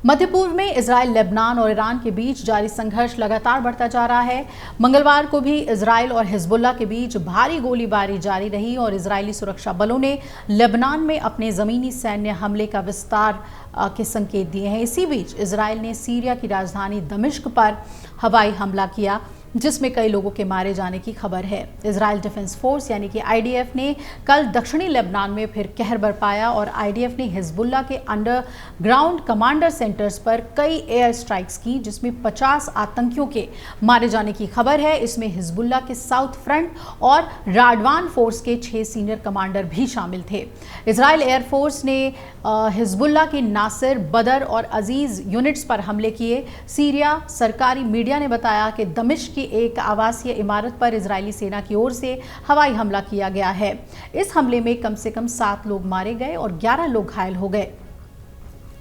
मध्य पूर्व में Israel, Lebanon और ईरान के बीच जारी संघर्ष लगातार बढ़ता जा रहा है। मंगलवार को भी इजराइल और हिजबुल्लाह के बीच भारी गोलीबारी जारी रही और इजरायली सुरक्षा बलों ने लेबनान में अपने जमीनी सैन्य हमले का विस्तार के संकेत दिए हैं। इसी बीच इजराइल ने सीरिया की राजधानी दमिश्क पर हवाई हमला किया, जिसमें कई लोगों के मारे जाने की खबर है। इजराइल डिफेंस फोर्स यानी कि आईडीएफ ने कल दक्षिणी लेबनान में फिर कहर बरपाया और आईडीएफ ने हिजबुल्लाह के अंडरग्राउंड कमांडर सेंटर्स पर कई एयर स्ट्राइक्स की, जिसमें 50 आतंकियों के मारे जाने की खबर है। इसमें हिजबुल्लाह के साउथ फ्रंट और राडवान फोर्स के 6 सीनियर कमांडर भी शामिल थे। इजराइल एयरफोर्स ने हिजबुल्लाह की नासिर, बदर और अजीज यूनिट्स पर हमले किए। सीरिया सरकारी मीडिया ने बताया कि दमिश्क की एक आवासीय इमारत पर इजरायली सेना की ओर से हवाई हमला किया गया है। इस हमले में कम से कम 7 लोग मारे गए और 11 लोग घायल हो गए।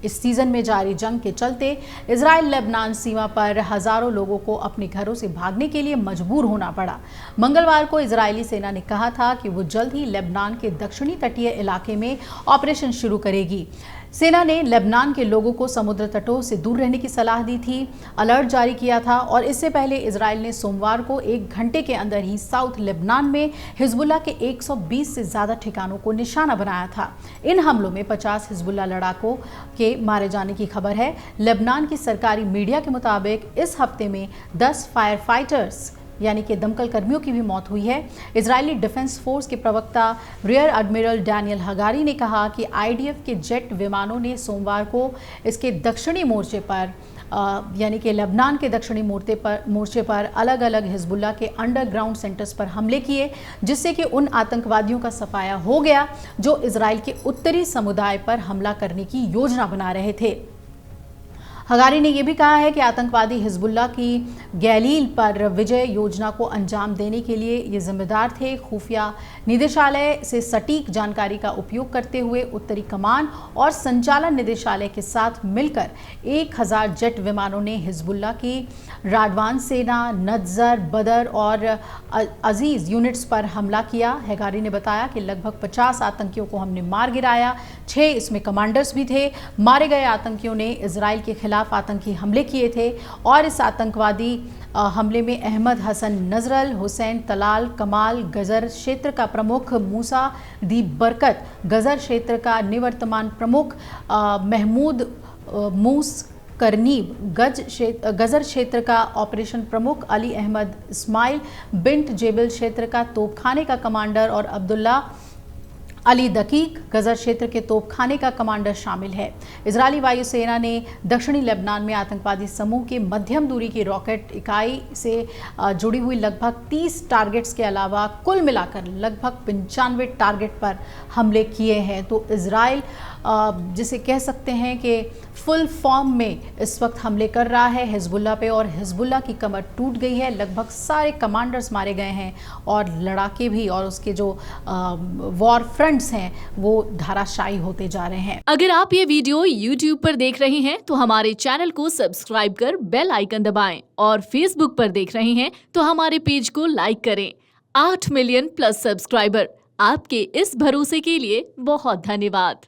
इस सीजन में जारी जंग के चलते इजराइल लेबनान सीमा पर हजारों लोगों को अपने घरों से भागने के लिए मजबूर होना पड़ा। मंगलवार को इजरायली सेना ने कहा था कि वो जल्द ही लेबनान के दक्षिणी तटीय इलाके में ऑपरेशन शुरू करेगी। सेना ने लेबनान के लोगों को समुद्र तटों से दूर रहने की सलाह दी थी, अलर्ट जारी किया था और इससे पहले इजराइल ने सोमवार को 1 घंटे के अंदर ही साउथ लेबनान में हिजबुल्लाह के 120 से ज्यादा ठिकानों को निशाना बनाया था। इन हमलों में 50 हिजबुल्लाह लड़ाकों के मारे जाने की खबर है। लेबनान की सरकारी मीडिया के मुताबिक इस हफ्ते में 10 फायर फाइटर्स यानी कि दमकल कर्मियों की भी मौत हुई है। इजरायली डिफेंस फोर्स के प्रवक्ता रियर एडमिरल डैनियल हगारी ने कहा कि आईडीएफ के जेट विमानों ने सोमवार को इसके दक्षिणी मोर्चे पर यानी कि लेबनान के दक्षिणी मोर्चे पर अलग अलग हिजबुल्लाह के अंडरग्राउंड सेंटर्स पर हमले किए, जिससे कि उन आतंकवादियों का सफाया हो गया जो इजराइल के उत्तरी समुदाय पर हमला करने की योजना बना रहे थे। हगारी ने यह भी कहा है कि आतंकवादी हिजबुल्लाह की गैलील पर विजय योजना को अंजाम देने के लिए ये जिम्मेदार थे। खुफिया निदेशालय से सटीक जानकारी का उपयोग करते हुए उत्तरी कमान और संचालन निदेशालय के साथ मिलकर 1000 जेट विमानों ने हिजबुल्लाह की राडवान सेना, नज़र, बदर और अजीज यूनिट्स पर हमला किया। हगारी ने बताया कि लगभग 50 आतंकियों को हमने मार गिराया, 6 इसमें कमांडर्स भी थे। मारे गए आतंकियों ने इजराइल के खिलाफ आतंकी हमले किए थे और इस आतंकवादी हमले में अहमद हसन नजरल, हुसैन तलाल, कमाल गजर क्षेत्र का प्रमुख, मूसा दी बरकत गजर क्षेत्र का निवर्तमान प्रमुख, महमूद मूस करनीब गजर क्षेत्र का ऑपरेशन प्रमुख, अली अहमद इस्माइल बिंट जेबल क्षेत्र का तोपखाने का कमांडर और अब्दुल्ला अली दकीक गजर क्षेत्र के तोपखाने का कमांडर शामिल है। इजरायली वायुसेना ने दक्षिणी लेबनान में आतंकवादी समूह के मध्यम दूरी की रॉकेट इकाई से जुड़ी हुई लगभग 30 टारगेट्स के अलावा कुल मिलाकर लगभग 95 टारगेट पर हमले किए हैं। तो इजराइल जिसे कह सकते हैं कि फुल फॉर्म में इस वक्त हमले कर रहा है हिजबुल्लाह पे और हिजबुल्लाह की कमर टूट गई है। लगभग सारे कमांडर्स मारे गए हैं और लड़ाके भी और उसके जो वॉर फ्रंट्स हैं वो धाराशायी होते जा रहे हैं। अगर आप ये वीडियो YouTube पर देख रहे हैं तो हमारे चैनल को सब्सक्राइब कर बेल आइकन दबाएं और Facebook पर देख रहे हैं तो हमारे पेज को लाइक करें। 8 मिलियन प्लस सब्सक्राइबर, आपके इस भरोसे के लिए बहुत धन्यवाद।